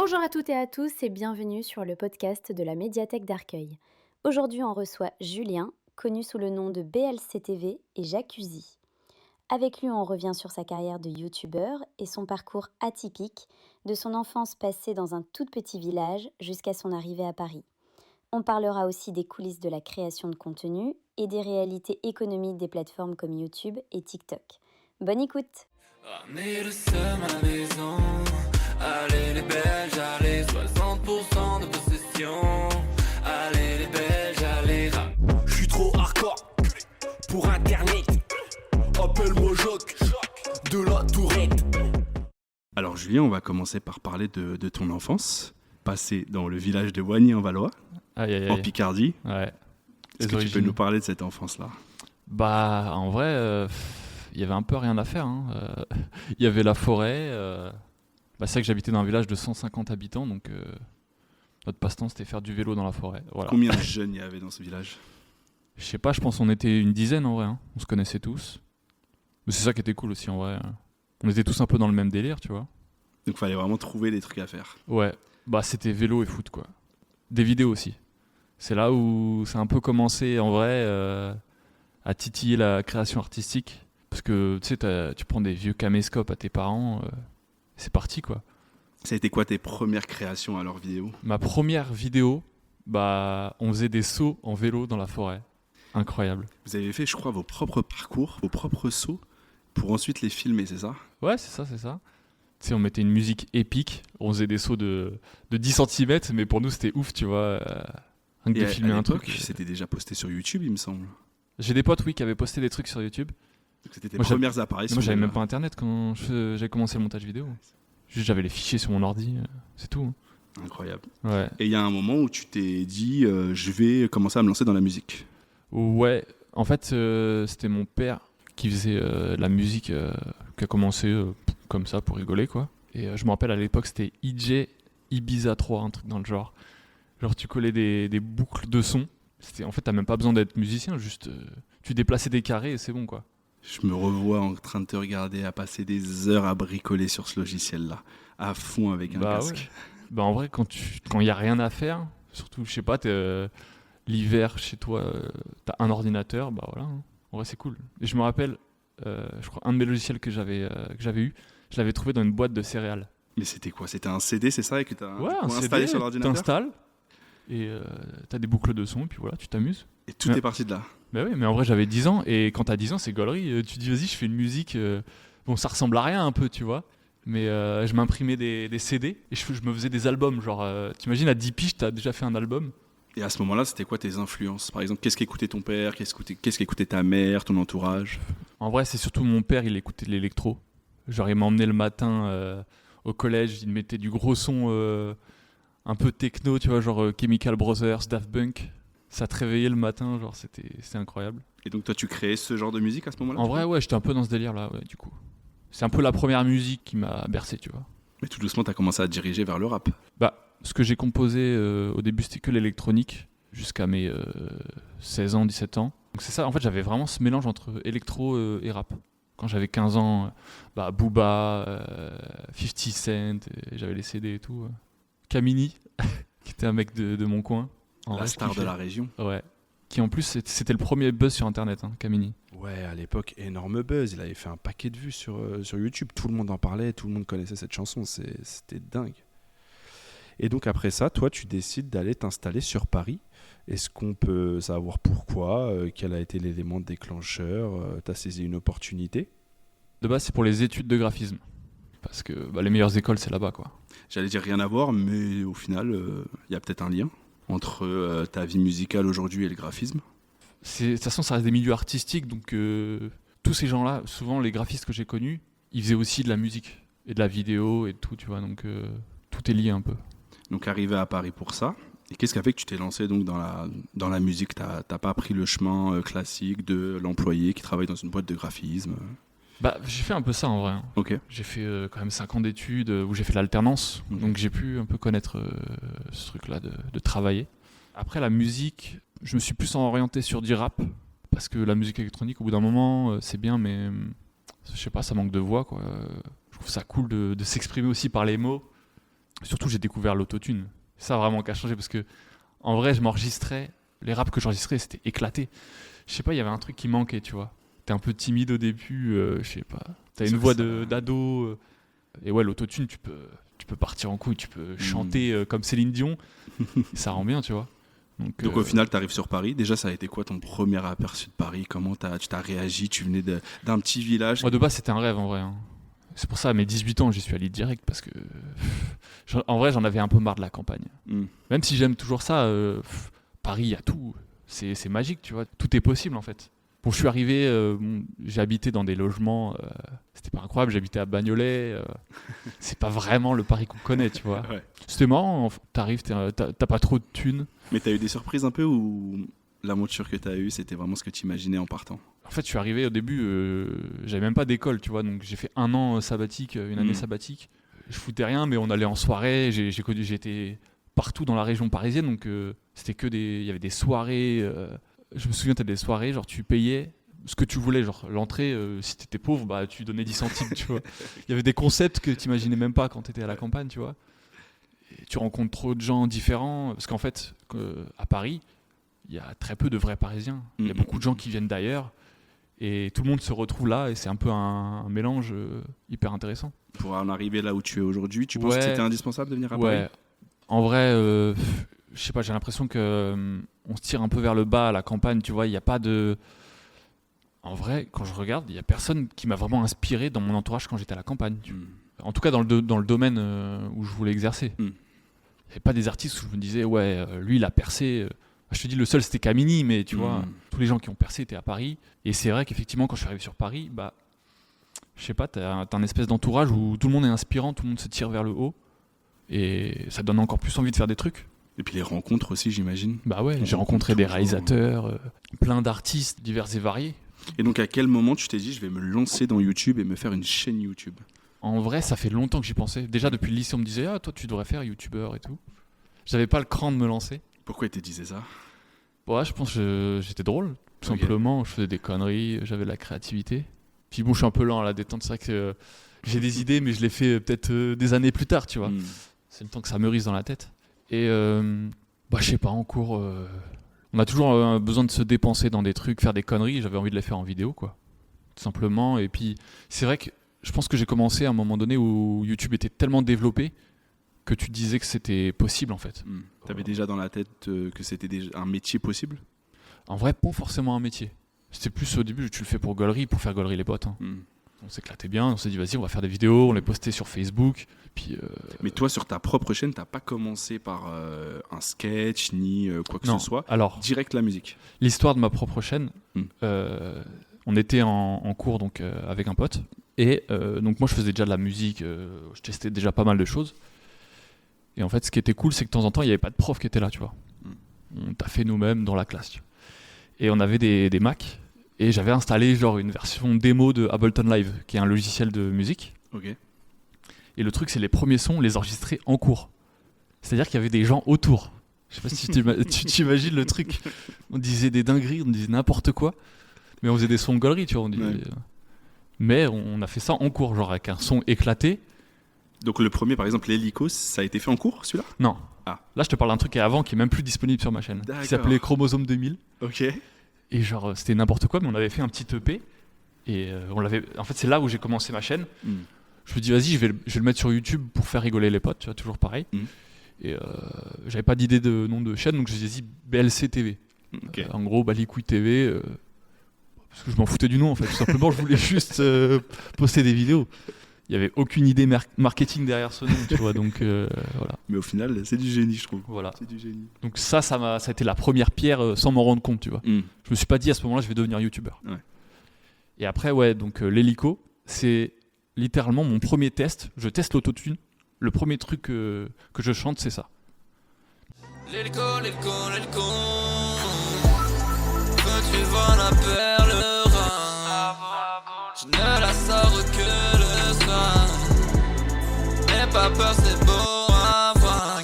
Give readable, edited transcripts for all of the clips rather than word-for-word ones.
Bonjour à toutes et à tous et bienvenue sur le podcast de la médiathèque d'Arcueil. Aujourd'hui, on reçoit Julien, connu sous le nom de BLCTV et Jacuzzi. Avec lui, on revient sur sa carrière de youtubeur et son parcours atypique, de son enfance passée dans un tout petit village jusqu'à son arrivée à Paris. On parlera aussi des coulisses de la création de contenu et des réalités économiques des plateformes comme YouTube et TikTok. Bonne écoute! Ramener le seum à la maison. Allez les Belges, allez 60% de possession. Allez les Belges, allez rap. Je suis trop hardcore pour internet. Appelle-moi Jacques de la Tourette. Alors Julien, on va commencer par parler de ton enfance, passée dans le village de Wagny en Valois, Aïe, aïe, en aïe. Picardie. Ouais. Est-ce que tu peux nous parler de cette enfance-là? Bah, en vrai, il y avait un peu rien à faire, hein. Il y avait la forêt. C'est vrai que j'habitais dans un village de 150 habitants, donc notre passe-temps c'était faire du vélo dans la forêt. Voilà. Combien de jeunes il y avait dans ce village? Je sais pas, je pense qu'on était une dizaine en vrai, hein. On se connaissait tous. Mais c'est ça qui était cool aussi en vrai. On était tous un peu dans le même délire, tu vois. Donc il fallait vraiment trouver des trucs à faire. Ouais, bah c'était vélo et foot quoi. Des vidéos aussi. C'est là où ça a un peu commencé en vrai à titiller la création artistique. Parce que tu sais, tu prends des vieux caméscopes à tes parents, c'est parti quoi. Ça a été quoi tes premières créations à leur vidéo? Ma première vidéo, bah on faisait des sauts en vélo dans la forêt. Incroyable. Vous avez fait, je crois, vos propres parcours, vos propres sauts, pour ensuite les filmer, c'est ça? Ouais, c'est ça, c'est ça. Tu sais, on mettait une musique épique, on faisait des sauts de 10 centimètres, mais pour nous c'était ouf, tu vois. Rien que Et de filmer à un l'époque, truc. c'était déjà posté sur YouTube, il me semble. J'ai des potes, oui, qui avaient posté des trucs sur YouTube. Donc c'était tes Moi, premières apparitions. Moi, j'avais déjà. même pas internet quand j'ai commencé le montage vidéo. Juste, j'avais les fichiers sur mon ordi, c'est tout. Incroyable. Ouais. Et il y a un moment où tu t'es dit, je vais commencer à me lancer dans la musique. Ouais, en fait, c'était mon père qui faisait la musique, qui a commencé comme ça pour rigoler, quoi. Et je me rappelle à l'époque, c'était IJ Ibiza 3, un truc dans le genre. Genre, tu collais des boucles de son. En fait, t'as même pas besoin d'être musicien, juste tu déplaçais des carrés et c'est bon, quoi. Je me revois en train de te regarder à passer des heures à bricoler sur ce logiciel-là, à fond avec un Bah casque. ouais. Bah en vrai, quand y a rien à faire, surtout, je sais pas, l'hiver chez toi, t'as un ordinateur, bah voilà, hein. En vrai, c'est cool. Et je me rappelle, je crois, un de mes logiciels que j'avais eu, je l'avais trouvé dans une boîte de céréales. Mais c'était quoi? C'était un CD, c'est ça, et que tu as Ouais, un installé CD, sur l'ordinateur? t'installes, et t'as des boucles de son, et puis voilà, tu t'amuses. Et tout Ouais. est parti de là. Bah oui, mais en vrai, j'avais 10 ans, et quand t'as 10 ans, c'est gaulerie. Tu dis, vas-y, je fais une musique. Bon, ça ressemble à rien un peu, tu vois. Mais je m'imprimais des CD, et je me faisais des albums. Genre, t'imagines, à 10 piges, t'as déjà fait un album. Et à ce moment-là, c'était quoi tes influences? Par exemple, qu'est-ce qu'écoutait ton père? Qu'est-ce qu'écoutait ta mère, ton entourage? En vrai, c'est surtout mon père, il écoutait de l'électro. Genre, il m'emmenait le matin au collège, il mettait du gros son un peu techno, tu vois, genre Chemical Brothers, Daft Punk. Ça te réveillait le matin, genre, c'était incroyable. Et donc toi, tu créais ce genre de musique à ce moment-là? En tu vrai, vois? ouais, j'étais un peu dans ce délire-là, ouais, du coup. C'est un peu la première musique qui m'a bercé, tu vois. Mais tout doucement, tu as commencé à te diriger vers le rap. Bah, ce que j'ai composé au début, c'était que l'électronique, jusqu'à mes 16 ans, 17 ans. Donc c'est ça, en fait, j'avais vraiment ce mélange entre électro et rap. Quand j'avais 15 ans, Booba, 50 Cent, et j'avais les CD et tout. Kamini, qui était un mec de mon coin. En La vrai, je star de kiffais. la région. Ouais. Qui en plus, c'était le premier buzz sur Internet, hein, Kamini. Ouais, à l'époque, énorme buzz. Il avait fait un paquet de vues sur YouTube. Tout le monde en parlait, tout le monde connaissait cette chanson. C'était dingue. Et donc après ça, toi, tu décides d'aller t'installer sur Paris. Est-ce qu'on peut savoir pourquoi? Quel a été l'élément déclencheur? Tu as saisi une opportunité? De base, c'est pour les études de graphisme. Parce que les meilleures écoles, c'est là-bas, quoi. J'allais dire rien à voir, mais au final, il y a peut-être un lien entre ta vie musicale aujourd'hui et le graphisme. De toute façon, ça reste des milieux artistiques, donc tous ces gens-là, souvent les graphistes que j'ai connus, ils faisaient aussi de la musique et de la vidéo et de tout, tu vois, donc tout est lié un peu. Donc arrivé à Paris pour ça. Et qu'est-ce qui a fait que tu t'es lancé donc dans la musique? T'as pas pris le chemin classique de l'employé qui travaille dans une boîte de graphisme? J'ai fait un peu ça en vrai, hein. Ok. J'ai fait quand même 5 ans d'études où j'ai fait de l'alternance, Ok. donc j'ai pu un peu connaître ce truc-là de travailler. Après la musique, je me suis plus orienté sur du rap, parce que la musique électronique, au bout d'un moment, c'est bien, mais je sais pas, ça manque de voix, quoi. Je trouve ça cool de s'exprimer aussi par les mots. Surtout, j'ai découvert l'autotune. C'est ça vraiment qui a changé parce que, en vrai, je m'enregistrais. Les raps que j'enregistrais, c'était éclaté. Je sais pas, il y avait un truc qui manquait, tu vois. T'es un peu timide au début, je sais pas. T'as une voix d'ado. Et ouais, l'autotune, tu peux partir en couille, tu peux chanter comme Céline Dion. Ça rend bien, tu vois. Donc au final, tu arrives sur Paris. Déjà, ça a été quoi ton premier aperçu de Paris? Comment tu t'as réagi? Tu venais d'un petit village. Moi, de base, c'était un rêve en vrai. Hein. C'est pour ça, à mes 18 ans, j'y suis allé direct parce que, en vrai, j'en avais un peu marre de la campagne. Même si j'aime toujours ça, Paris, il y a tout. C'est magique, tu vois. Tout est possible en fait. Bon, je suis arrivé, j'ai habité dans des logements, c'était pas incroyable, j'habitais à Bagnolet, c'est pas vraiment le Paris qu'on connaît, tu vois. Ouais. C'était marrant, t'arrives, t'as pas trop de thunes. Mais t'as eu des surprises un peu ou l'aventure que t'as eue, c'était vraiment ce que t'imaginais en partant? En fait, je suis arrivé au début, j'avais même pas d'école, tu vois, donc j'ai fait un an sabbatique, une année sabbatique. Je foutais rien, mais on allait en soirée, j'étais partout dans la région parisienne, donc c'était il y avait des soirées. Je me souviens, t'as des soirées, genre tu payais ce que tu voulais, genre l'entrée, si t'étais pauvre, bah tu donnais 10 centimes, tu vois. Il y avait des concepts que t'imaginais même pas quand t'étais à la campagne, tu vois. Et tu rencontres trop de gens différents, parce qu'en fait, à Paris, il y a très peu de vrais Parisiens. Il y a beaucoup de gens qui viennent d'ailleurs, et tout le monde se retrouve là, et c'est un peu un mélange hyper intéressant. Pour en arriver là où tu es aujourd'hui, tu penses que c'était indispensable de venir à Paris? Ouais, en vrai... je sais pas, j'ai l'impression que on se tire un peu vers le bas à la campagne, tu vois, il n'y a pas de... En vrai, quand je regarde, il n'y a personne qui m'a vraiment inspiré dans mon entourage quand j'étais à la campagne. En tout cas, dans le domaine où je voulais exercer. Il n'y avait pas des artistes où je me disais, ouais, lui, il a percé. Je te dis, le seul, c'était Camini, mais tu vois, tous les gens qui ont percé étaient à Paris. Et c'est vrai qu'effectivement, quand je suis arrivé sur Paris, bah, je sais pas, t'as un espèce d'entourage où tout le monde est inspirant, tout le monde se tire vers le haut. Et ça donne encore plus envie de faire des trucs. Et puis les rencontres aussi, j'imagine. Bah ouais, j'ai rencontré des réalisateurs, plein d'artistes divers et variés. Et donc à quel moment tu t'es dit je vais me lancer dans YouTube et me faire une chaîne YouTube? En vrai, ça fait longtemps que j'y pensais. Déjà depuis le lycée, on me disait ah toi tu devrais faire YouTubeur et tout. J'avais pas le cran de me lancer. Pourquoi ils te disaient ça? Ouais, je pense que j'étais drôle. Tout simplement, je faisais des conneries, j'avais de la créativité. Puis bon, je suis un peu lent à la détente. C'est vrai que j'ai des idées, mais je les fais peut-être des années plus tard, tu vois. C'est le temps que ça mûrisse dans la tête. Et bah, je sais pas, en cours, on a toujours besoin de se dépenser dans des trucs, faire des conneries. J'avais envie de les faire en vidéo, quoi. Tout simplement. Et puis, c'est vrai que je pense que j'ai commencé à un moment donné où YouTube était tellement développé que tu disais que c'était possible, en fait. T'avais déjà dans la tête que c'était un métier possible? En vrai, pas forcément un métier. C'était plus au début, tu le fais pour gaulerie, pour faire gaulerie les potes. Hein. On s'éclatait bien, on s'est dit vas-y, on va faire des vidéos, on les postait sur Facebook. Puis, Mais toi, sur ta propre chaîne, t'as pas commencé par un sketch ni quoi que ce soit. Alors, direct la musique. L'histoire de ma propre chaîne, on était en cours donc, avec un pote. Et donc moi, je faisais déjà de la musique, je testais déjà pas mal de choses. Et en fait, ce qui était cool, c'est que de temps en temps, il n'y avait pas de prof qui était là, tu vois. On t'a fait nous-mêmes dans la classe. Tu vois. Et on avait des Mac. Et j'avais installé genre une version démo de Ableton Live, qui est un logiciel de musique. Ok. Et le truc, c'est les premiers sons, on les enregistrait en cours. C'est-à-dire qu'il y avait des gens autour. Je sais pas si tu t'imagines le truc. On disait des dingueries, on disait n'importe quoi. Mais on faisait des sons de gaulerie, tu vois. Mais on a fait ça en cours, genre avec un son éclaté. Donc le premier, par exemple, l'hélico, ça a été fait en cours, celui-là? Non. Là, je te parle d'un truc qui est avant, qui est même plus disponible sur ma chaîne. D'accord. Qui s'appelait Chromosome 2000. Ok. Et genre, c'était n'importe quoi, mais on avait fait un petit EP. Et on l'avait... En fait, c'est là où j'ai commencé ma chaîne. Je me dis, vas-y, je vais le mettre sur YouTube pour faire rigoler les potes, tu vois, toujours pareil. Et j'avais pas d'idée de nom de chaîne, donc je disais BLC TV. Okay. En gros, Balicouille TV, parce que je m'en foutais du nom en fait. Tout simplement, je voulais juste poster des vidéos. Il n'y avait aucune idée marketing derrière ce nom, tu vois, donc voilà. Mais au final, c'est du génie, je trouve. Voilà. C'est du génie. Donc ça a été la première pierre sans m'en rendre compte, tu vois. Je me suis pas dit à ce moment-là, je vais devenir youtubeur. Ouais. Et après, ouais, donc l'hélico, c'est littéralement mon premier test. Je teste l'autotune. Le premier truc que je chante, c'est ça. L'hélico, l'hélico, l'hélico. Veux-tu voir la perle rare? Je ne la sors que le soir. N'aie pas peur, c'est beau à voir.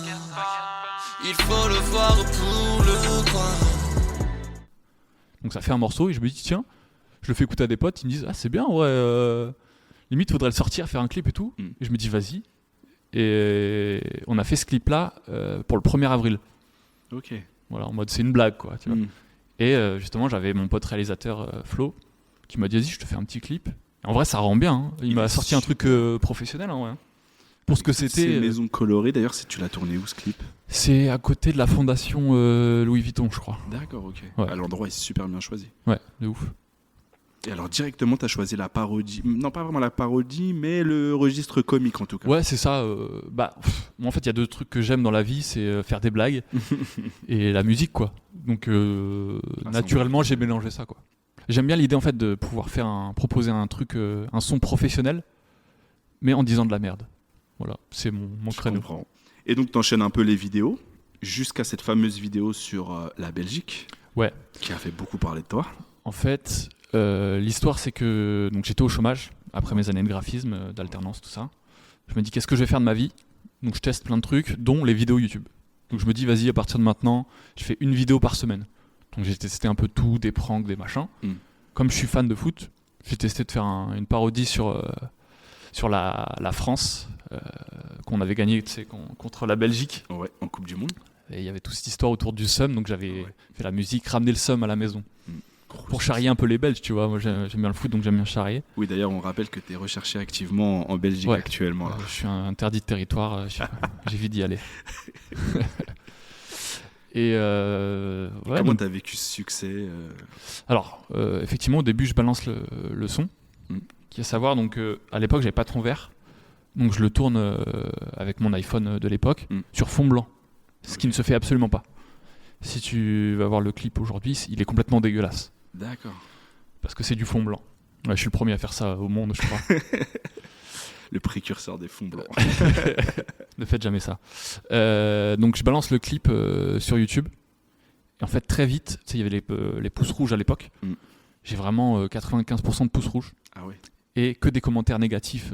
Il faut le voir pour le croire. Donc ça fait un morceau et je me dis tiens, je le fais écouter à des potes, ils me disent ah c'est bien ouais, limite faudrait le sortir, faire un clip et tout. Et je me dis vas-y. Et on a fait ce clip-là pour le 1er avril. Ok. Voilà, en mode c'est une blague, quoi. Tu vois. Mm. Et justement, j'avais mon pote réalisateur Flo qui m'a dit vas-y, je te fais un petit clip. Et en vrai, ça rend bien. Hein. Il m'a sorti un truc professionnel, hein, ouais. Pour ce que c'était. C'est Maison Colorée. D'ailleurs, si tu l'as tourné où ce clip? C'est à côté de la fondation Louis Vuitton, je crois. D'accord, ok. Ouais. Ah, l'endroit est super bien choisi. Ouais, de ouf. Et alors directement, tu as choisi la parodie. Non, pas vraiment la parodie, mais le registre comique en tout cas. Ouais, c'est ça. Moi, en fait, il y a 2 trucs que j'aime dans la vie, c'est faire des blagues et la musique, quoi. Donc, naturellement, j'ai mélangé ça, quoi. J'aime bien l'idée, en fait, de pouvoir proposer un truc, un son professionnel, mais en disant de la merde. Voilà, c'est mon Je créneau. comprends. Et donc, tu enchaînes un peu les vidéos jusqu'à cette fameuse vidéo sur la Belgique. Ouais. Qui a fait beaucoup parler de toi. En fait, l'histoire, c'est que donc, j'étais au chômage après mes années de graphisme, d'alternance, tout ça. Je me dis, qu'est-ce que je vais faire de ma vie? Donc, je teste plein de trucs, dont les vidéos YouTube. Donc, je me dis, vas-y, à partir de maintenant, je fais une vidéo par semaine. Donc, j'ai testé un peu tout, des pranks, des machins. Comme je suis fan de foot, j'ai testé de faire une parodie sur la France, qu'on avait gagné contre la Belgique. Ouais, en Coupe du Monde. Et il y avait toute cette histoire autour du seum, donc j'avais fait la musique, ramener le seum à la maison. Pour charrier un peu les Belges, tu vois. Moi, j'aime bien le foot, donc j'aime bien charrier. Oui, d'ailleurs, on rappelle que tu es recherché activement en Belgique actuellement. Là. Je suis un interdit de territoire, j'ai d'y aller. Et comment tu as vécu ce succès Alors, effectivement, au début, je balance le son, qui est à savoir, donc à l'époque, j'avais pas de fond vert, donc je le tourne avec mon iPhone de l'époque sur fond blanc, ce qui ne se fait absolument pas. Si tu vas voir le clip aujourd'hui, il est complètement dégueulasse. D'accord. Parce que c'est du fond blanc. Ouais, je suis le premier à faire ça au monde, je crois. Le précurseur des fonds blancs. Ne faites jamais ça. Donc je balance le clip sur YouTube. Et en fait, très vite, tu sais, il y avait les pouces rouges à l'époque. J'ai vraiment 95% de pouces rouges. Ah ouais. Et que des commentaires négatifs.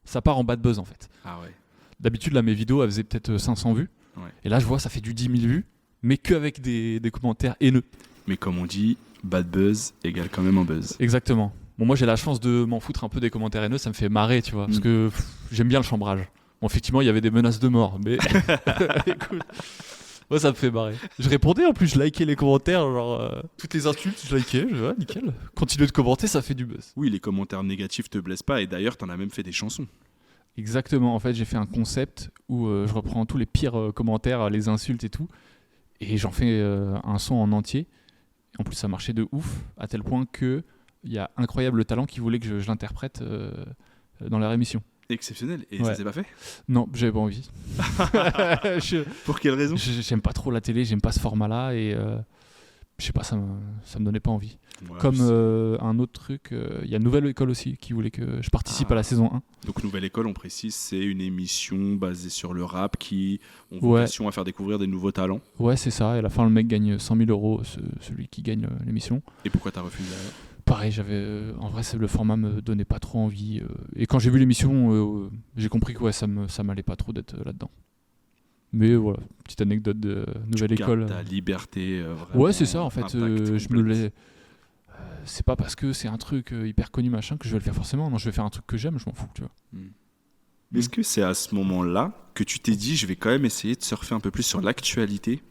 Ça part en bad buzz, en fait. Ah ouais. D'habitude, là, mes vidéos, elles faisaient peut-être 500 vues. Ouais. Et là, je vois, ça fait du 10 000 vues. Mais qu'avec des commentaires haineux. Mais comme on dit, bad buzz égale quand même un buzz. Exactement. Bon, moi, j'ai la chance de m'en foutre un peu des commentaires haineux. Ça me fait marrer, tu vois. Parce que j'aime bien le chambrage. Bon, effectivement, il y avait des menaces de mort. Mais écoute, moi, ça me fait marrer. Je répondais, en plus, je likais les commentaires. Genre, toutes les insultes, je likais. Nickel. Continuez de commenter, ça fait du buzz. Oui, les commentaires négatifs te blessent pas. Et d'ailleurs, t'en as même fait des chansons. Exactement. En fait, j'ai fait un concept où je reprends tous les pires commentaires, les insultes et tout. Et j'en fais un son en entier. En plus, ça marchait de ouf, à tel point qu'il y a Incroyable Talent qui voulait que je l'interprète dans leur émission. Exceptionnel. Et ça s'est pas fait? Non, j'avais pas envie. Pour quelle raison? J'aime pas trop la télé, j'aime pas ce format-là. Et je sais pas, ça me donnait pas envie. Ouais, comme un autre truc, il y a Nouvelle École aussi qui voulait que je participe à la saison 1. Donc Nouvelle École, on précise, c'est une émission basée sur le rap qui ont vocation à faire découvrir des nouveaux talents. Ouais, c'est ça. Et à la fin, le mec gagne 100 000 €, celui qui gagne l'émission. Et pourquoi t'as refusé? Pareil, en vrai, le format me donnait pas trop envie. Et quand j'ai vu l'émission, j'ai compris que ça m'allait pas trop d'être là-dedans. Mais voilà, petite anecdote de Nouvelle École. Ta liberté, vraiment. Ouais, c'est ça, en fait. Je me l'ai. C'est pas parce que c'est un truc hyper connu machin que je vais le faire forcément. Non, je vais faire un truc que j'aime, je m'en fous, tu vois. Est-ce que c'est à ce moment-là que tu t'es dit, je vais quand même essayer de surfer un peu plus sur l'actualité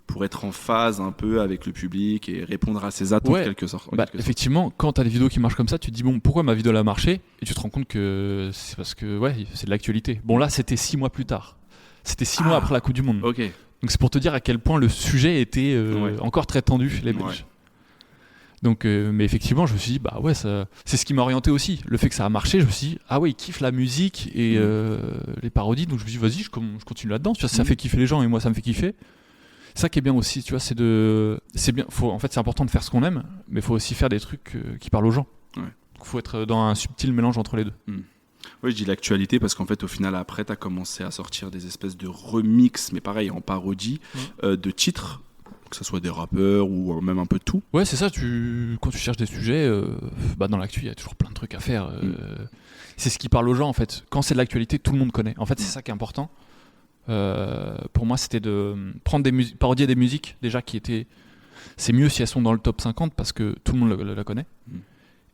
pour être en phase un peu avec le public et répondre à ses attentes en quelque sorte? Effectivement, quand t'as des vidéos qui marchent comme ça, tu te dis bon, pourquoi ma vidéo a marché? Et tu te rends compte que c'est parce que c'est de l'actualité. Bon, là, c'était 6 mois plus tard. C'était 6 mois après la Coupe du Monde. Ok. Donc c'est pour te dire à quel point le sujet était encore très tendu chez les Belges. Donc, mais effectivement, je me suis dit, c'est ce qui m'a orienté aussi. Le fait que ça a marché, je me suis dit, ah ouais, ils kiffent la musique et les parodies. Donc je me suis dit, vas-y, je continue là-dedans. Tu vois, ça fait kiffer les gens et moi, ça me fait kiffer. C'est ça qui est bien aussi, tu vois, c'est bien. En fait, c'est important de faire ce qu'on aime, mais il faut aussi faire des trucs qui parlent aux gens. Il faut être dans un subtil mélange entre les deux. Oui, je dis l'actualité parce qu'en fait, au final, après, tu as commencé à sortir des espèces de remix, mais pareil, en parodie, de titres, que ce soit des rappeurs ou même un peu de tout. Ouais, c'est ça, quand tu cherches des sujets, dans l'actu, il y a toujours plein de trucs à faire. C'est ce qui parle aux gens, en fait. Quand c'est de l'actualité, tout le monde connaît. En fait, c'est ça qui est important. Pour moi, c'était de prendre parodier des musiques, déjà, qui étaient... C'est mieux si elles sont dans le top 50 parce que tout le monde la connaît.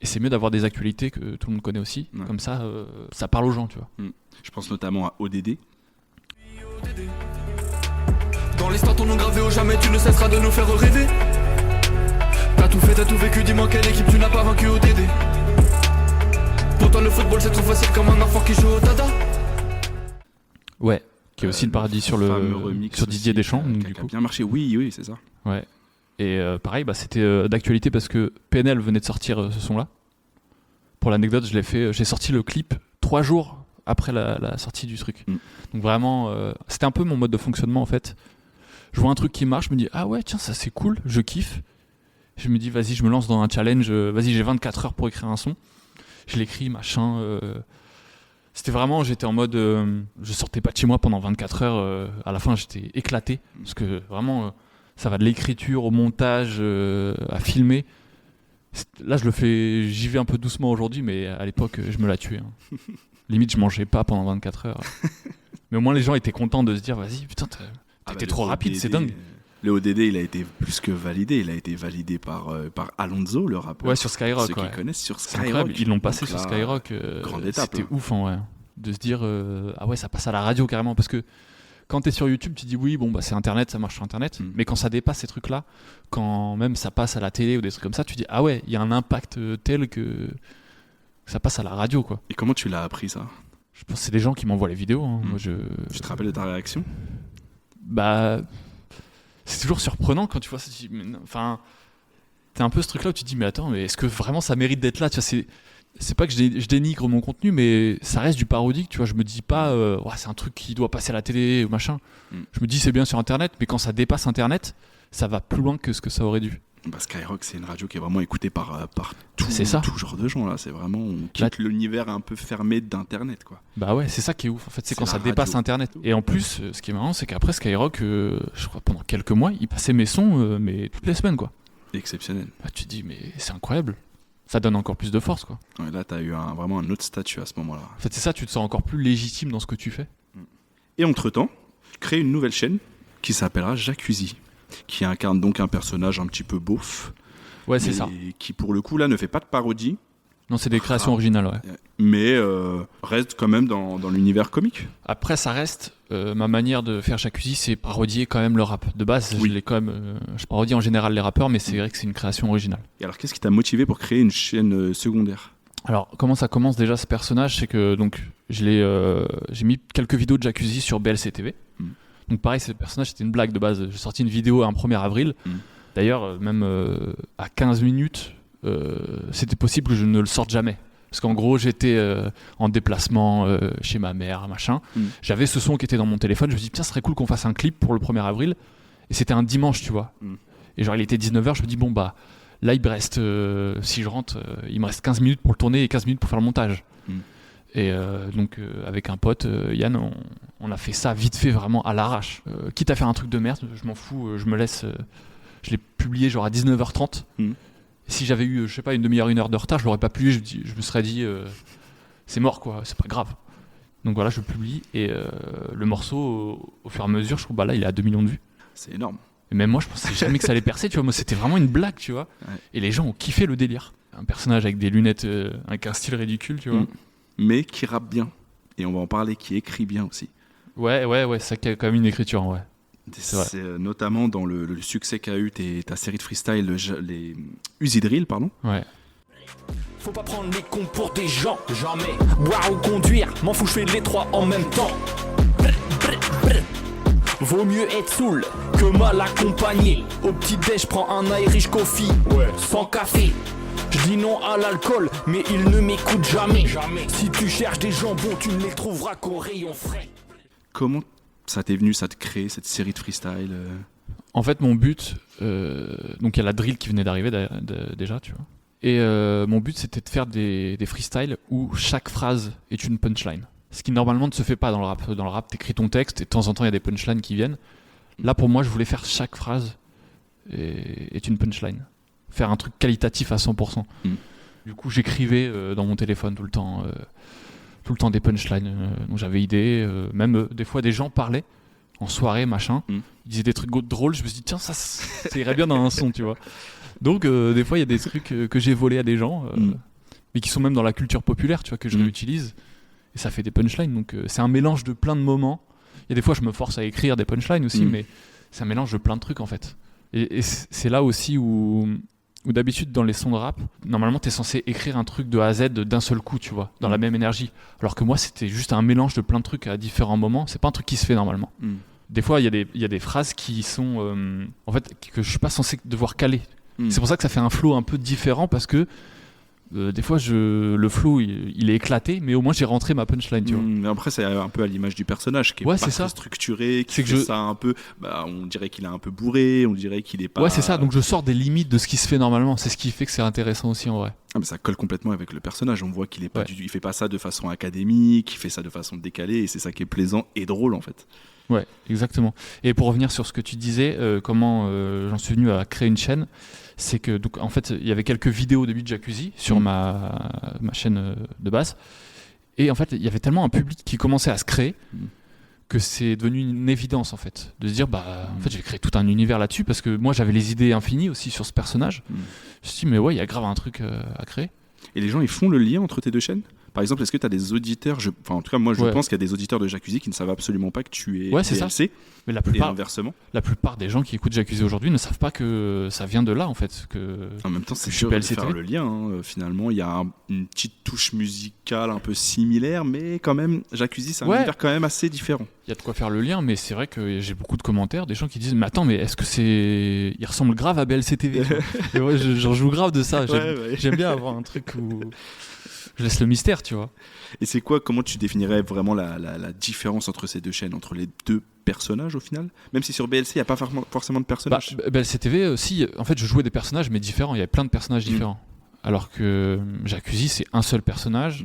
Et c'est mieux d'avoir des actualités que tout le monde connaît aussi. Ouais. Comme ça, ça parle aux gens, tu vois. Je pense notamment à ODD. Dans l'histoire ton nom gravé au jamais, tu ne cesseras de nous faire rêver. T'as tout fait, t'as tout vécu, dis-moi quelle équipe tu n'as pas vaincu au DD. Pour toi le football c'est trop facile comme un enfant qui joue au dada. Ouais, qui est aussi le paradis sur fameux remix sur Didier aussi, Deschamps. qui a- donc, qui du a coup. bien marché, oui, c'est ça. Ouais. Et pareil, c'était d'actualité parce que PNL venait de sortir ce son-là. Pour l'anecdote, j'ai sorti le clip 3 jours après la sortie du truc. Donc vraiment, c'était un peu mon mode de fonctionnement en fait. Je vois un truc qui marche, je me dis ah ouais tiens ça c'est cool, je kiffe. Je me dis vas-y je me lance dans un challenge, vas-y j'ai 24 heures pour écrire un son. Je l'écris machin. C'était vraiment, j'étais en mode, je sortais pas de chez moi pendant 24 heures. À la fin j'étais éclaté parce que vraiment ça va de l'écriture au montage, à filmer. Là j'y vais un peu doucement aujourd'hui, mais à l'époque je me la tuais. Hein. Limite je mangeais pas pendant 24 heures. Mais au moins les gens étaient contents de se dire vas-y putain t'étais trop rapide, c'est dingue. Le ODD, il a été plus que validé. Il a été validé par Alonso, le rappeur. Ouais, sur Skyrock. Ceux qui Ouais. connaissent sur C'est Skyrock. incroyable, ils l'ont passé Donc sur là, Skyrock. grande étape, C'était là. ouf, ouais. De se dire, ah ouais, ça passe à la radio carrément. Parce que quand t'es sur YouTube, tu dis oui, bon, bah c'est Internet, ça marche sur Internet. Mais quand ça dépasse ces trucs-là, quand même ça passe à la télé ou des trucs comme ça, tu dis, ah ouais, il y a un impact tel que ça passe à la radio, quoi. Et comment tu l'as appris, ça? Je pense que c'est des gens qui m'envoient les vidéos. Hein. Moi, Tu te rappelles de ta réaction? Bah, c'est toujours surprenant quand tu vois ça. Tu dis, enfin, t'as un peu ce truc-là où tu te dis, mais attends, mais est-ce que vraiment ça mérite d'être là? Tu vois, c'est pas que je dénigre mon contenu, mais ça reste du parodique. Tu vois, je me dis pas, ouais, c'est un truc qui doit passer à la télé ou machin. Je me dis, c'est bien sur Internet, mais quand ça dépasse Internet, ça va plus loin que ce que ça aurait dû. Bah, Skyrock, c'est une radio qui est vraiment écoutée par tout genre de gens. Là. C'est vraiment, on quitte l'univers un peu fermé d'Internet, quoi. Bah ouais, c'est ça qui est ouf. En fait, c'est quand la ça dépasse radio. Internet. Et en plus, ce qui est marrant, c'est qu'après Skyrock, je crois pendant quelques mois, il passait mes sons, mais toutes les semaines, quoi. Exceptionnel. Bah, tu te dis, mais c'est incroyable. Ça donne encore plus de force, quoi. Ouais, là, t'as eu vraiment un autre statut à ce moment-là. En fait, c'est ça, tu te sens encore plus légitime dans ce que tu fais. Et entre-temps, tu crées une nouvelle chaîne qui s'appellera Jacuzzi, qui incarne donc un personnage un petit peu beauf. Ouais, c'est ça. Qui, pour le coup, là, ne fait pas de parodie, Non, c'est des créations originales, ouais. mais reste quand même dans l'univers comique. Après, ça reste ma manière de faire Jacuzzi, c'est parodier quand même le rap. De base, Oui. je l'ai quand même. Je parodie en général les rappeurs, mais c'est vrai que c'est une création originale. Et alors, qu'est-ce qui t'a motivé pour créer une chaîne secondaire? Alors, comment ça commence déjà ce personnage? C'est que donc j'ai mis quelques vidéos de Jacuzzi sur BLC TV. Donc pareil, ce personnage c'était une blague de base. J'ai sorti une vidéo un 1er avril. D'ailleurs, même à 15 minutes, c'était possible que je ne le sorte jamais. Parce qu'en gros, j'étais en déplacement chez ma mère, machin. J'avais ce son qui était dans mon téléphone. Je me dis, tiens, ce serait cool qu'on fasse un clip pour le 1er avril. Et c'était un dimanche, tu vois. Et genre, il était 19h. Je me dis, bon, bah, là, il me reste, si je rentre, il me reste 15 minutes pour le tourner et 15 minutes pour faire le montage. Et donc, avec un pote, Yann, on a fait ça vite fait, vraiment à l'arrache. Quitte à faire un truc de merde, je m'en fous, je me laisse. Je l'ai publié genre à 19h30. Si j'avais eu, je sais pas, une demi-heure, une heure de retard, je l'aurais pas publié. Je me serais dit, c'est mort, quoi, c'est pas grave. Donc voilà, je le publie. Et le morceau, au fur et à mesure, je trouve, bah là, il est à 2 millions de vues. C'est énorme. Et même moi, je pensais jamais que ça allait percer, tu vois. Moi, c'était vraiment une blague, tu vois. Ouais. Et les gens ont kiffé le délire. Un personnage avec des lunettes, avec un style ridicule, tu vois. Mais qui rappe bien. Et on va en parler, qui écrit bien aussi. Ouais, c'est ça qui a quand même une écriture, ouais. C'est vrai. C'est notamment dans le succès qu'a eu ta série de freestyle, les Uzi Drill, pardon. Ouais. Faut pas prendre les cons pour des gens, jamais. Boire ou conduire, m'en fous, je fais les trois en même temps. Vaut mieux être saoul que mal accompagné. Au petit-déj, prends un Irish coffee, sans café. Je dis non à l'alcool, mais il ne m'écoute jamais. Si tu cherches des jambons, tu ne les trouveras qu'au rayon frais. Comment ça t'est venu, ça te crée cette série de freestyle En fait, mon but, donc il y a la drill qui venait d'arriver déjà, tu vois. Et mon but, c'était de faire des freestyles où chaque phrase est une punchline. Ce qui normalement ne se fait pas dans le rap. Dans le rap, t'écris ton texte et de temps en temps, il y a des punchlines qui viennent. Là, pour moi, je voulais faire chaque phrase est une punchline. Faire un truc qualitatif à 100%. Du coup, j'écrivais dans mon téléphone tout le temps des punchlines dont j'avais idée. Même des fois, des gens parlaient en soirée, machin. Ils disaient des trucs drôles. Je me suis dit, tiens, ça irait bien dans un son, tu vois. Donc des fois il y a des trucs que j'ai volés à des gens, mais qui sont même dans la culture populaire, tu vois, que je réutilise. Et ça fait des punchlines, donc c'est un mélange de plein de moments. Il y a des fois je me force à écrire des punchlines aussi, mais c'est un mélange de plein de trucs en fait. Et c'est là aussi où d'habitude dans les sons de rap, normalement t'es censé écrire un truc de A à Z d'un seul coup, tu vois, dans la même énergie. Alors que moi c'était juste un mélange de plein de trucs à différents moments, c'est pas un truc qui se fait normalement. Des fois il y a des phrases qui sont, en fait, que je suis pas censé devoir caler. C'est pour ça que ça fait un flow un peu différent, parce que des fois le flow il est éclaté, mais au moins j'ai rentré ma punchline, tu vois. Mais après c'est un peu à l'image du personnage qui est pas très structuré, qui fait ça un peu, on dirait qu'il est un peu bourré, on dirait qu'il est pas... Ouais, c'est ça, donc je sors des limites de ce qui se fait normalement, c'est ce qui fait que c'est intéressant aussi en vrai. Ah, mais ça colle complètement avec le personnage, on voit qu'il est pas il fait pas ça de façon académique, il fait ça de façon décalée, et c'est ça qui est plaisant et drôle en fait. Ouais, exactement. Et pour revenir sur ce que tu disais, comment j'en suis venu à créer une chaîne, c'est que donc en fait il y avait quelques vidéos au début de Jacuzzi sur ma chaîne de base, et en fait il y avait tellement un public qui commençait à se créer que c'est devenu une évidence en fait, de se dire en fait je vais créer tout un univers là-dessus, parce que moi j'avais les idées infinies aussi sur ce personnage. Je me suis dit mais ouais, il y a grave un truc à créer. Et les gens ils font le lien entre tes deux chaînes? Par exemple, est-ce que tu as des auditeurs, en tout cas moi je pense qu'il y a des auditeurs de Jacuzzi qui ne savent absolument pas que tu es c'est BLC, ça. Mais et inversement. La plupart des gens qui écoutent Jacuzzi aujourd'hui ne savent pas que ça vient de là en fait. En même temps c'est dur de faire le lien, finalement il y a une petite touche musicale un peu similaire, mais quand même Jacuzzi c'est un univers quand même assez différent. Il y a de quoi faire le lien, mais c'est vrai que j'ai beaucoup de commentaires, des gens qui disent mais attends, mais est-ce que il ressemble grave à BLC TV? Et ouais, j'en joue grave de ça. J'aime bien avoir un truc où je laisse le mystère, tu vois. Et c'est quoi, comment tu définirais vraiment la différence entre ces deux chaînes, entre les deux personnages au final? Même si sur BLC il n'y a pas forcément de personnages. BLC TV aussi, en fait je jouais des personnages mais différents, il y avait plein de personnages différents. Alors que Jacuzzi c'est un seul personnage.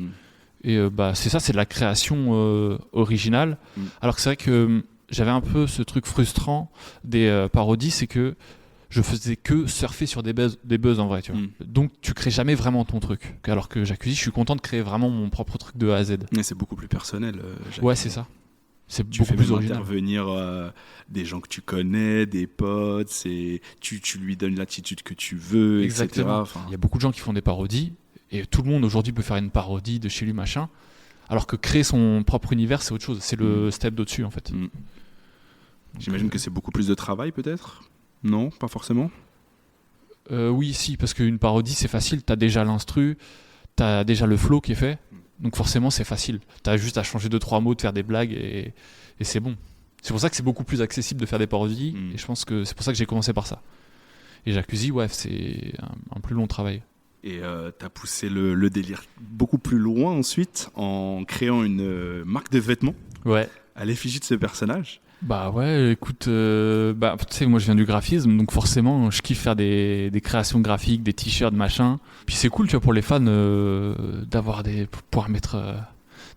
Et c'est de la création originale. Alors que c'est vrai que j'avais un peu ce truc frustrant des parodies, c'est que je faisais que surfer sur des buzz en vrai, tu vois. Donc tu crées jamais vraiment ton truc. Alors que Jacuzzi, je suis content de créer vraiment mon propre truc de A à Z. Mais c'est beaucoup plus personnel. Jacuzzi. Ouais, c'est ça. C'est tu beaucoup fais plus même original. Intervenir des gens que tu connais, des potes, tu lui donnes l'attitude que tu veux, Exactement. etc. Il y a beaucoup de gens qui font des parodies, et tout le monde aujourd'hui peut faire une parodie de chez lui, machin. Alors que créer son propre univers, c'est autre chose. C'est le step d'au-dessus, en fait. J'imagine que c'est beaucoup plus de travail, peut-être? Non, pas forcément. Oui, si, parce qu'une parodie, c'est facile. T'as déjà l'instru, t'as déjà le flow qui est fait. Donc forcément, c'est facile. T'as juste à changer 2-3 mots, de faire des blagues, et c'est bon. C'est pour ça que c'est beaucoup plus accessible de faire des parodies. Et je pense que c'est pour ça que j'ai commencé par ça. Et Jacuzzi, c'est un plus long travail. Et t'as poussé le délire beaucoup plus loin ensuite en créant une marque de vêtements à l'effigie de ce personnage. Bah ouais, écoute, tu sais, moi je viens du graphisme, donc forcément je kiffe faire des créations graphiques, des t-shirts, machin. Puis c'est cool, tu vois, pour les fans d'avoir pouvoir mettre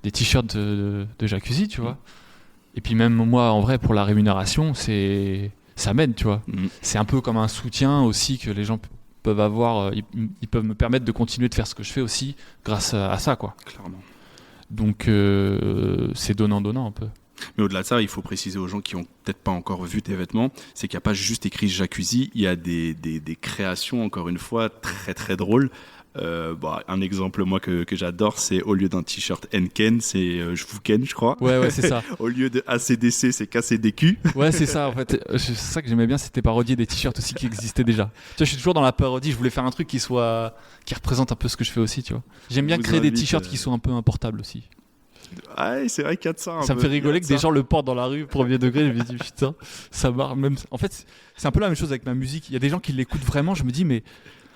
des t-shirts de Jacuzzi, tu vois. Et puis même moi, en vrai, pour la rémunération, ça m'aide, tu vois. C'est un peu comme un soutien aussi que les gens peuvent avoir, ils peuvent me permettre de continuer de faire ce que je fais aussi grâce à ça, quoi. Clairement. Donc c'est donnant-donnant un peu. Mais au-delà de ça, il faut préciser aux gens qui n'ont peut-être pas encore vu tes vêtements, c'est qu'il n'y a pas juste écrit Jacuzzi, il y a des créations, encore une fois, très très drôles. Un exemple, moi, que j'adore, c'est au lieu d'un t-shirt Henken, c'est je vous ken, je crois. Ouais, c'est ça. Au lieu de ACDC, c'est KCDQ. Ouais, c'est ça, en fait. C'est ça que j'aimais bien, c'était parodier des t-shirts aussi qui existaient déjà. Tu vois, je suis toujours dans la parodie, je voulais faire un truc qui représente un peu ce que je fais aussi, tu vois. J'aime bien créer des t-shirts qui sont un peu importables aussi. Ouais, c'est vrai qu'il y a de ça. Ça me fait rigoler que des gens le portent dans la rue, premier degré. Je me dis, putain, ça marche. Même... En fait, c'est un peu la même chose avec ma musique. Il y a des gens qui l'écoutent vraiment. Je me dis, mais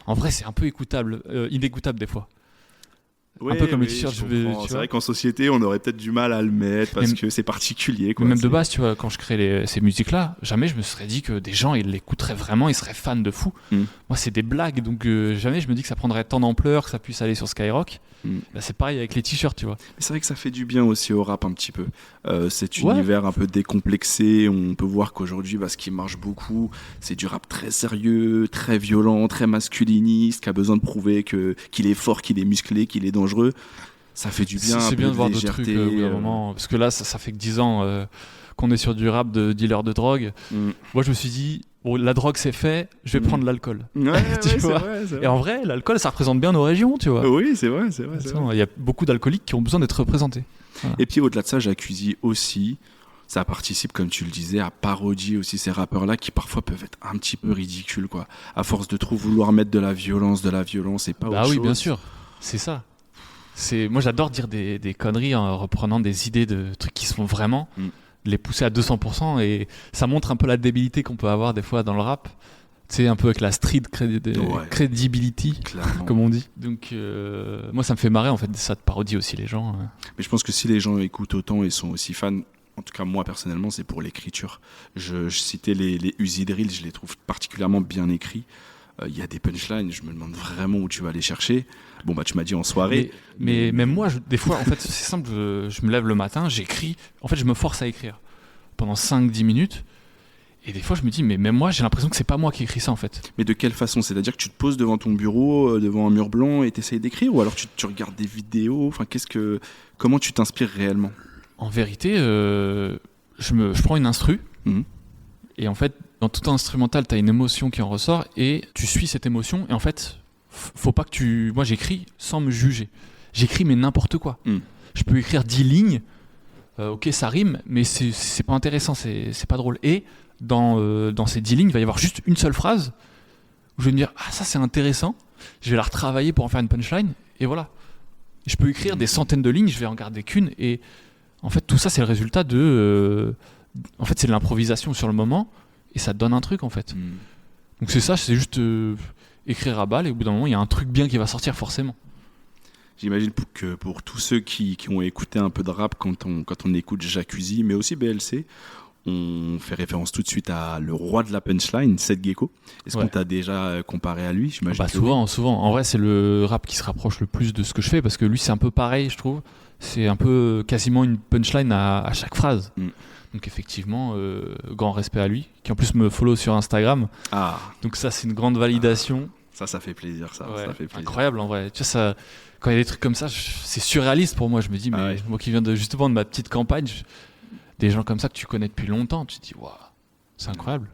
en vrai, c'est un peu inécoutable des fois. Ouais, un peu comme le t-shirt. C'est vrai qu'en société, on aurait peut-être du mal à le mettre parce que c'est particulier. Quoi. Même de base, tu vois, quand je crée ces musiques-là, jamais je me serais dit que des gens ils l'écouteraient vraiment, ils seraient fans de fou. Moi, c'est des blagues, donc jamais je me dis que ça prendrait tant d'ampleur, que ça puisse aller sur Skyrock. Là, c'est pareil avec les t-shirts, tu vois. Mais c'est vrai que ça fait du bien aussi au rap un petit peu. Cet univers un peu décomplexé, on peut voir qu'aujourd'hui, ce qui marche beaucoup, c'est du rap très sérieux, très violent, très masculiniste, qui a besoin de prouver qu'il est fort, qu'il est musclé, qu'il est dangereux. Ça fait du bien. C'est un bien peu de voir légèreté, d'autres trucs au bout d'un moment. Parce que là, ça fait que 10 ans qu'on est sur du rap de dealer de drogue. Moi, je me suis dit, bon, la drogue, c'est fait, je vais prendre l'alcool. Ouais, Tu c'est vois. vrai, c'est vrai. Et en vrai, l'alcool, ça représente bien nos régions, tu vois. Oui, c'est vrai, c'est vrai. c'est vrai. Il y a beaucoup d'alcooliques qui ont besoin d'être représentés. Et puis au-delà de ça, Jacuzzi aussi, ça participe, comme tu le disais, à parodier aussi ces rappeurs-là qui parfois peuvent être un petit peu ridicules, quoi. À force de trop vouloir mettre de la violence et pas autre Bah oui, chose. bien sûr, c'est ça. Moi, j'adore dire des conneries en reprenant des idées de trucs qui se font vraiment, les pousser à 200%, et ça montre un peu la débilité qu'on peut avoir des fois dans le rap. Tu sais, un peu avec la street credibility, Clairement. comme on dit. Donc, moi, ça me fait marrer, en fait, ça de parodie aussi les gens. Mais je pense que si les gens écoutent autant et sont aussi fans, en tout cas moi personnellement, c'est pour l'écriture. Je citais les Uzi Drill, je les trouve particulièrement bien écrits. Il y a des punchlines, je me demande vraiment où tu vas les chercher. Bon, bah tu m'as dit en soirée. Mais même moi, des fois, en fait, c'est simple, je me lève le matin, j'écris. En fait, je me force à écrire pendant 5-10 minutes. Et des fois, je me dis, mais même moi, j'ai l'impression que c'est pas moi qui écris ça, en fait. Mais de quelle façon? C'est-à-dire que tu te poses devant ton bureau, devant un mur blanc et t'essayes d'écrire? Ou alors tu regardes des vidéos? Enfin, comment tu t'inspires réellement? En vérité, je prends une instru. Et en fait, dans tout instrumental, tu as une émotion qui en ressort et tu suis cette émotion. Et en fait, faut pas que tu. Moi, j'écris sans me juger. J'écris, mais n'importe quoi. Je peux écrire 10 lignes. Ok, ça rime, mais c'est pas intéressant, c'est pas drôle. Et dans ces 10 lignes, il va y avoir juste une seule phrase où je vais me dire, ah, ça c'est intéressant. Je vais la retravailler pour en faire une punchline. Et voilà. Je peux écrire des centaines de lignes, je vais en garder qu'une. Et en fait, tout ça, c'est le résultat de. En fait, c'est de l'improvisation sur le moment et ça te donne un truc en fait. Donc c'est ça, c'est juste écrire à balle et au bout d'un moment, il y a un truc bien qui va sortir forcément. J'imagine que pour tous ceux qui ont écouté un peu de rap quand on écoute Jacuzzi, mais aussi BLC, on fait référence tout de suite à le roi de la punchline, Seth Gecko. Est-ce qu'on t'a déjà comparé à lui? Bah souvent. En vrai, c'est le rap qui se rapproche le plus de ce que je fais parce que lui, c'est un peu pareil, je trouve. C'est un peu quasiment une punchline à chaque phrase. Donc effectivement, grand respect à lui, qui en plus me follow sur Instagram. Donc ça, c'est une grande validation. Ça fait plaisir, ça fait plaisir. Incroyable en vrai. Tu vois, ça, quand il y a des trucs comme ça, c'est surréaliste pour moi. Je me dis, mais moi qui viens justement de ma petite campagne, des gens comme ça que tu connais depuis longtemps, tu te dis, waouh, c'est incroyable.